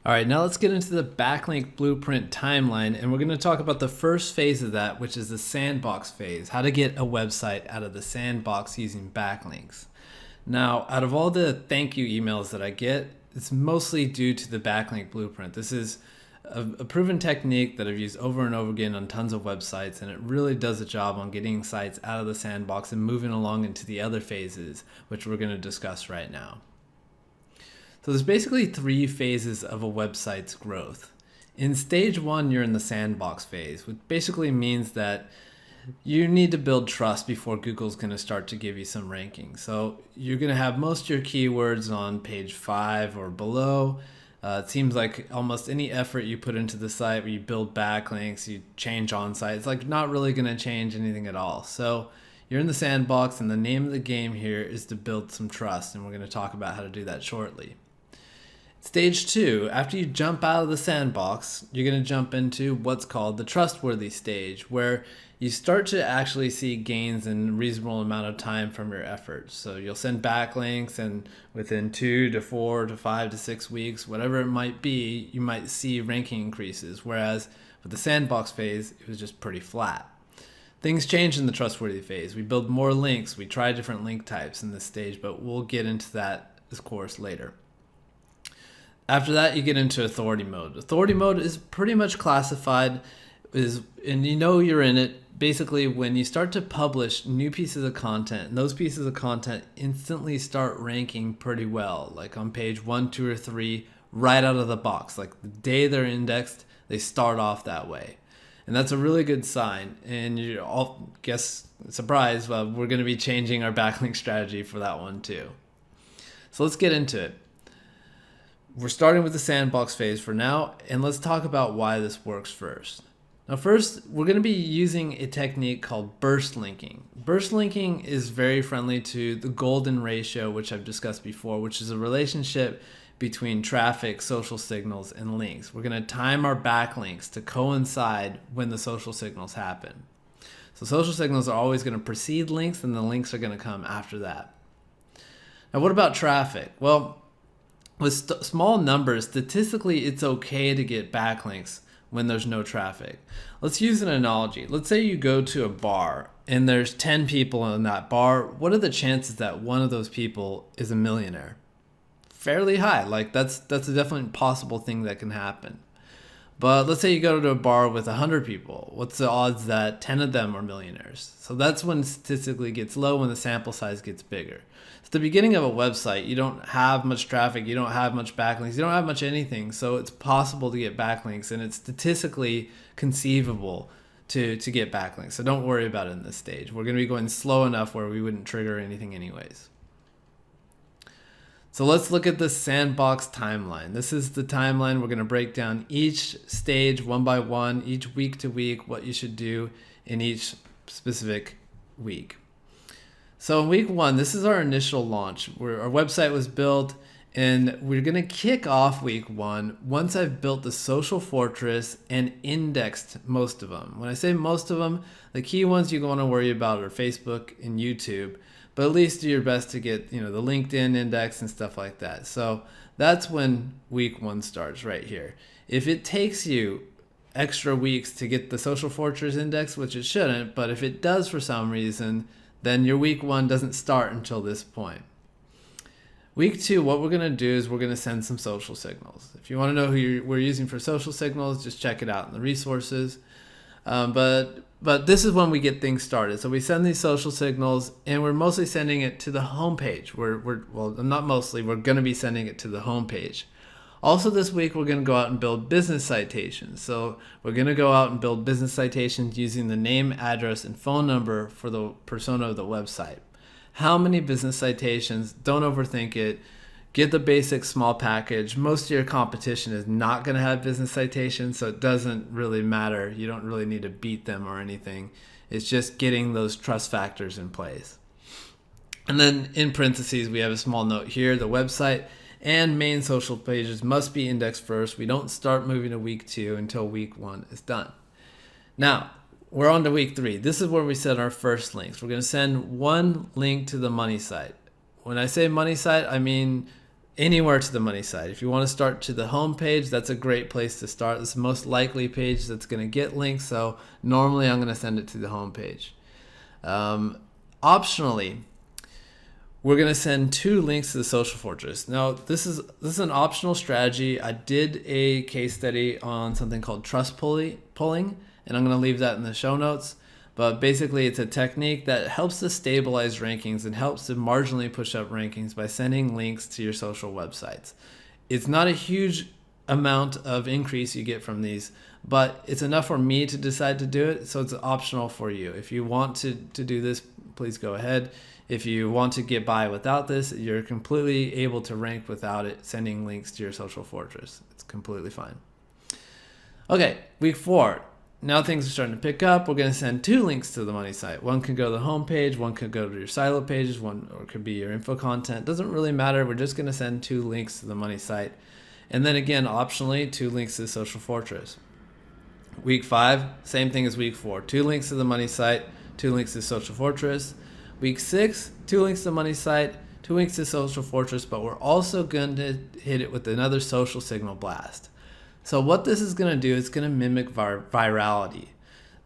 All right, now let's get into the backlink blueprint timeline, and we're going to talk about the first phase of that, which is the sandbox phase, how to get a website out of the sandbox using backlinks. Now, out of all the thank you emails that I get, it's mostly due to the backlink blueprint. This is a proven technique that I've used over and over again on tons of websites, and it really does a job on getting sites out of the sandbox and moving along into the other phases, which we're going to discuss right now. So there's basically three phases of a website's growth. In stage one, you're in the sandbox phase, which basically means that you need to build trust before Google's going to start to give you some ranking. So you're going to have most of your keywords on page 5 or below. It seems like almost any effort you put into the site where you build backlinks, you change on site, it's like not really going to change anything at all. So you're in the sandbox, and the name of the game here is to build some trust, and we're going to talk about how to do that shortly. Stage 2, after you jump out of the sandbox, you're going to jump into what's called the trustworthy stage, where you start to actually see gains in a reasonable amount of time from your efforts. So you'll send backlinks, and within 2 to 4 to 5 to 6 weeks, whatever it might be, you might see ranking increases. Whereas with the sandbox phase, it was just pretty flat. Things change in the trustworthy phase. We build more links. We try different link types in this stage, but we'll get into that, of course, later. After that, you get into authority mode. Authority mode is pretty much classified and you know you're in it basically when you start to publish new pieces of content, and those pieces of content instantly start ranking pretty well, like on page 1, 2, or 3 right out of the box. Like the day they're indexed, they start off that way. And that's a really good sign. And you all guess, surprise, we're going to be changing our backlink strategy for that one too. So let's get into it. We're starting with the sandbox phase for now, and let's talk about why this works first. Now first, we're going to be using a technique called burst linking. Burst linking is very friendly to the golden ratio, which I've discussed before, which is a relationship between traffic, social signals, and links. We're going to time our backlinks to coincide when the social signals happen. So social signals are always going to precede links, and the links are going to come after that. Now what about traffic? Well, with small numbers, statistically, it's okay to get backlinks when there's no traffic. Let's use an analogy. Let's say you go to a bar and there's 10 people in that bar. What are the chances that one of those people is a millionaire? Fairly high. Like that's a definitely possible thing that can happen. But let's say you go to a bar with 100 people. What's the odds that 10 of them are millionaires? So that's when statistically gets low, when the sample size gets bigger. At the beginning of a website, you don't have much traffic, you don't have much backlinks, you don't have much anything. So it's possible to get backlinks, and it's statistically conceivable to get backlinks. So don't worry about it in this stage. We're going to be going slow enough where we wouldn't trigger anything anyways. So let's look at the sandbox timeline. This is the timeline. We're going to break down each stage one by one, each week to week, what you should do in each specific week. So in week 1, this is our initial launch where our website was built, and we're going to kick off week 1 once I've built the social fortress and indexed most of them. When I say most of them, the key ones you want to worry about are Facebook and YouTube, but at least do your best to get, the LinkedIn index and stuff like that. So that's when week 1 starts right here. If it takes you extra weeks to get the social fortress index, which it shouldn't, but if it does for some reason, then your week 1 doesn't start until this point. Week 2, what we're going to do is we're going to send some social signals. If you want to know who we're using for social signals, just check it out in the resources. But this is when we get things started. So we send these social signals, and we're mostly sending it to the homepage. Well, not mostly, we're going to be sending it to the homepage. Also this week, we're going to go out and build business citations. So we're going to go out and build business citations using the name, address, and phone number for the persona of the website. How many business citations? Don't overthink it. Get the basic small package. Most of your competition is not going to have business citations, so it doesn't really matter. You don't really need to beat them or anything. It's just getting those trust factors in place. And then in parentheses, we have a small note here. The website and main social pages must be indexed first. We don't start moving to week 2 until week 1 is done. Now, we're on to week 3. This is where we send our first links. We're going to send one link to the money site. When I say money site, I mean anywhere to the money site. If you want to start to the home page, that's a great place to start. It's the most likely page that's going to get links. So normally I'm going to send it to the home page. Optionally, we're going to send 2 links to the Social Fortress. Now, this is an optional strategy. I did a case study on something called trust pulling, and I'm going to leave that in the show notes. But basically, it's a technique that helps to stabilize rankings and helps to marginally push up rankings by sending links to your social websites. It's not a huge amount of increase you get from these, but it's enough for me to decide to do it, so it's optional for you. If you want to do this, please go ahead. If you want to get by without this, you're completely able to rank without it, sending links to your Social Fortress. It's completely fine. Okay, week 4. Now things are starting to pick up. We're going to send 2 links to the money site. One could go to the home page, one could go to your silo pages, one or it could be your info content. Doesn't really matter. We're just going to send 2 links to the money site. And then again, optionally, 2 links to the Social Fortress. Week 5, same thing as week 4. 2 links to the money site, 2 links to Social Fortress. Week 6, 2 links to the money site, 2 links to Social Fortress, but we're also going to hit it with another social signal blast. So what this is going to do is going to mimic virality.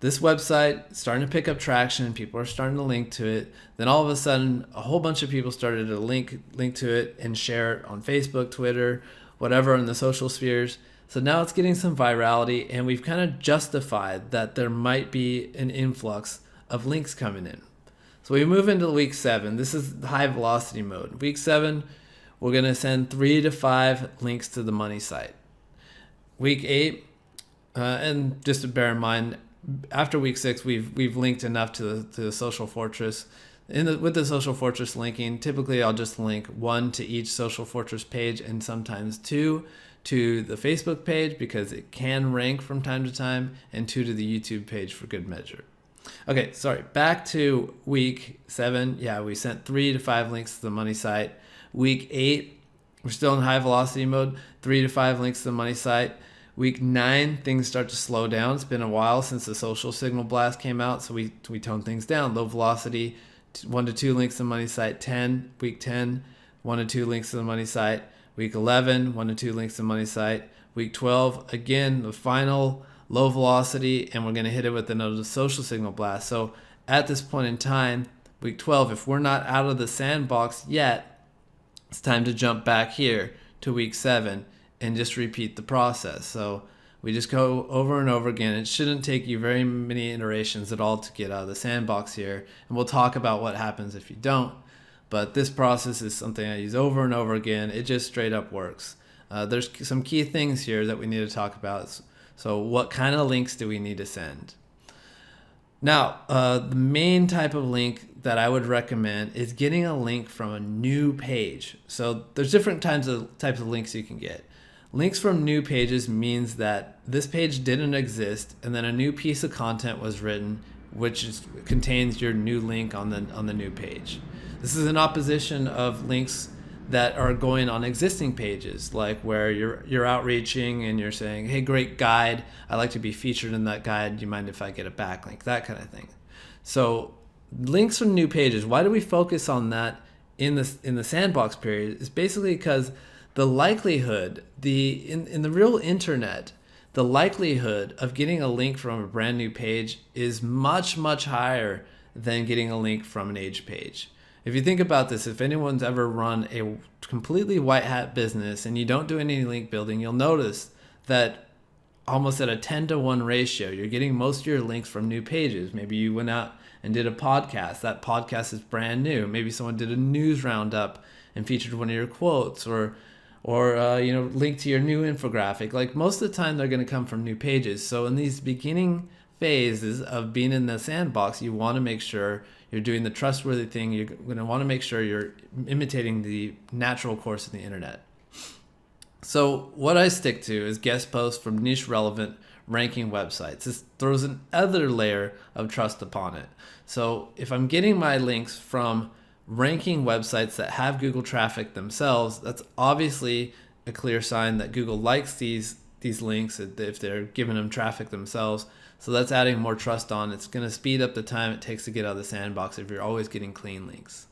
This website is starting to pick up traction. People are starting to link to it. Then all of a sudden, a whole bunch of people started to link to it and share it on Facebook, Twitter, whatever in the social spheres. So now it's getting some virality, and we've kind of justified that there might be an influx of links coming in. So we move into week 7. This is high velocity mode. Week 7, we're going to send 3 to 5 links to the money site. Week 8, and just to bear in mind, after week 6, we've linked enough to the Social Fortress. With the Social Fortress linking, typically I'll just link 1 to each Social Fortress page and sometimes 2 to the Facebook page because it can rank from time to time, and 2 to the YouTube page for good measure. Okay, sorry, back to week 7. Yeah, we sent 3 to 5 links to the money site. Week 8, we're still in high velocity mode, 3 to 5 links to the money site. Week 9, things start to slow down. It's been a while since the social signal blast came out, so we tone things down. Low velocity, 1 to 2 links to the money site. Week 10, 1 to 2 links to the money site. Week 11, 1 to 2 links to the money site. Week 12, again, the final low velocity, and we're going to hit it with another social signal blast. So at this point in time, week 12, if we're not out of the sandbox yet, it's time to jump back here to week 7 and just repeat the process. So we just go over and over again. It shouldn't take you very many iterations at all to get out of the sandbox here. And we'll talk about what happens if you don't. But this process is something I use over and over again. It just straight up works. There's some key things here that we need to talk about. So what kind of links do we need to send? Now, the main type of link that I would recommend is getting a link from a new page. So there's different types of links you can get. Links from new pages means that this page didn't exist and then a new piece of content was written which contains your new link on the new page. This is in opposition of links that are going on existing pages, like where you're outreaching and you're saying, hey, great guide, I'd like to be featured in that guide, do you mind if I get a backlink, that kind of thing. So links from new pages, why do we focus on that in the sandbox period? Is basically because the likelihood, in the real internet, the likelihood of getting a link from a brand new page is much, much higher than getting a link from an age page. If you think about this, if anyone's ever run a completely white hat business and you don't do any link building, you'll notice that almost at a 10-to-1 ratio, you're getting most of your links from new pages. Maybe you went out and did a podcast. That podcast is brand new. Maybe someone did a news roundup and featured one of your quotes, or link to your new infographic. Like most of the time, they're going to come from new pages. So in these beginning phases of being in the sandbox, you want to make sure you're doing the trustworthy thing. You're going to want to make sure you're imitating the natural course of the internet. So what I stick to is guest posts from niche relevant ranking websites. This throws another layer of trust upon it. So if I'm getting my links from ranking websites that have Google traffic themselves, that's obviously a clear sign that Google likes these links if they're giving them traffic themselves. So that's adding more trust on. It's going to speed up the time it takes to get out of the sandbox if you're always getting clean links.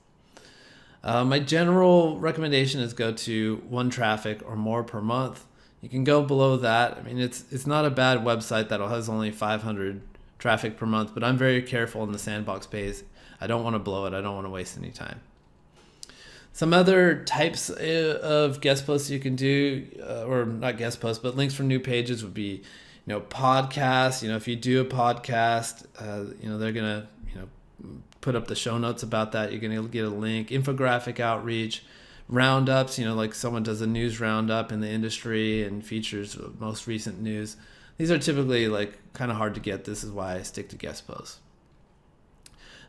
My general recommendation is go to 1 traffic or more per month. You can go below that. I mean, it's not a bad website that has only 500 traffic per month, but I'm very careful in the sandbox page. I don't want to blow it. I don't want to waste any time. Some other types of guest posts you can do, or not guest posts, but links for new pages would be, podcasts. If you do a podcast, they're gonna, put up the show notes about that. You're gonna get a link. Infographic outreach, roundups. Like someone does a news roundup in the industry and features most recent news. These are typically like kind of hard to get. This is why I stick to guest posts.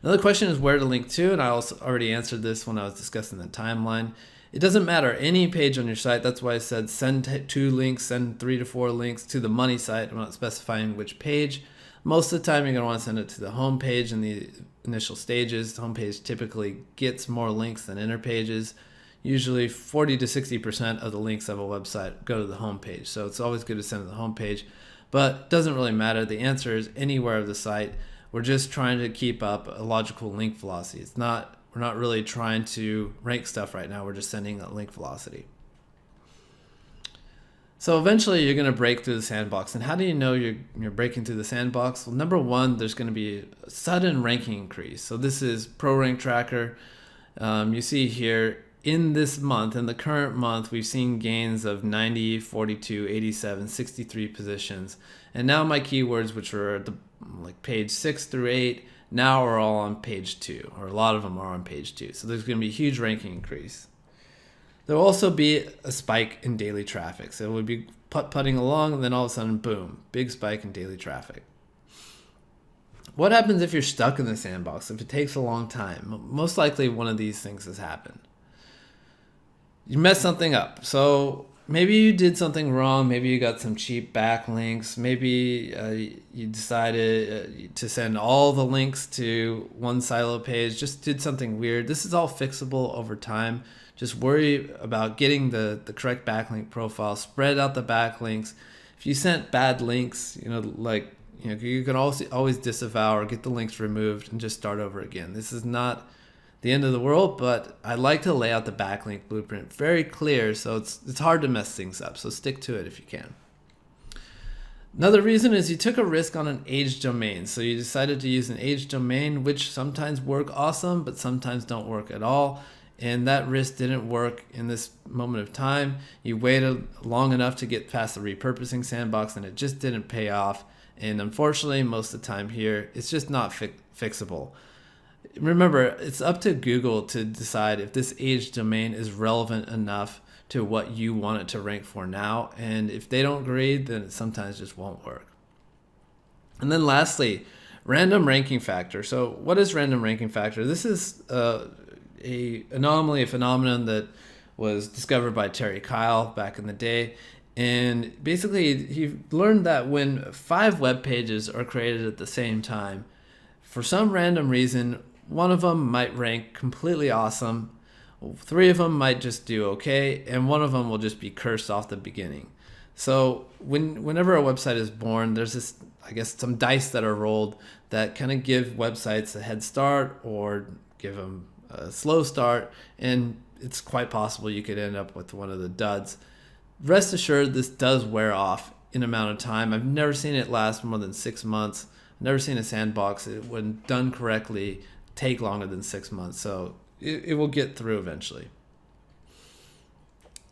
Another question is where to link to, and I also already answered this when I was discussing the timeline. It doesn't matter any page on your site. That's why I said send 2 links, send 3 to 4 links to the money site. I'm not specifying which page. Most of the time, you're going to want to send it to the home page in the initial stages. The home page typically gets more links than inner pages. Usually 40 to 60% of the links of a website go to the home page. So it's always good to send to the home page, but it doesn't really matter. The answer is anywhere of the site. We're just trying to keep up a logical link velocity. We're not really trying to rank stuff right now. We're just sending a link velocity. So eventually you're going to break through the sandbox. And how do you know you're breaking through the sandbox? Well, number one, there's going to be a sudden ranking increase. So this is ProRank Tracker. You see here in this month, in the current month, we've seen gains of 90, 42, 87, 63 positions. And now my keywords, which were at like page 6 through 8, now are all on page 2, or a lot of them are on page 2. So there's going to be a huge ranking increase. There will also be a spike in daily traffic. So it would be putting along, and then all of a sudden, boom, big spike in daily traffic. What happens if you're stuck in the sandbox, if it takes a long time? Most likely one of these things has happened. You messed something up. So maybe you did something wrong. Maybe you got some cheap backlinks. Maybe you decided to send all the links to one silo page. Just did something weird. This is all fixable over time. Just worry about getting the correct backlink profile. Spread out the backlinks. If you sent bad links, you can always disavow or get the links removed and just start over again. This is not the end of the world, but I like to lay out the backlink blueprint very clear, so it's hard to mess things up. So stick to it if you can. Another reason is you took a risk on an aged domain. So you decided to use an aged domain, which sometimes work awesome, but sometimes don't work at all. And that risk didn't work in this moment of time. You waited long enough to get past the repurposing sandbox, and it just didn't pay off. And unfortunately, most of the time here, it's just not fixable. Remember, it's up to Google to decide if this aged domain is relevant enough to what you want it to rank for now. And if they don't agree, then it sometimes just won't work. And then lastly, random ranking factor. So what is random ranking factor? This is a phenomenon that was discovered by Terry Kyle back in the day. And basically, he learned that when 5 web pages are created at the same time, for some random reason, one of them might rank completely awesome, 3 of them might just do okay, and 1 of them will just be cursed off the beginning. So whenever a website is born, there's this, some dice that are rolled that kind of give websites a head start or give them a slow start, and it's quite possible you could end up with one of the duds. Rest assured, this does wear off in amount of time. I've never seen it last more than 6 months. I've never seen a sandbox, when done correctly, take longer than 6 months. So it will get through eventually.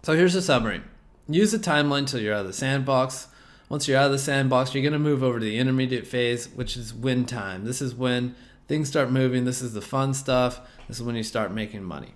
So here's the summary. Use the timeline till you're out of the sandbox. Once you're out of the sandbox, you're going to move over to the intermediate phase, which is win time. This is when things start moving. This is the fun stuff. This is when you start making money.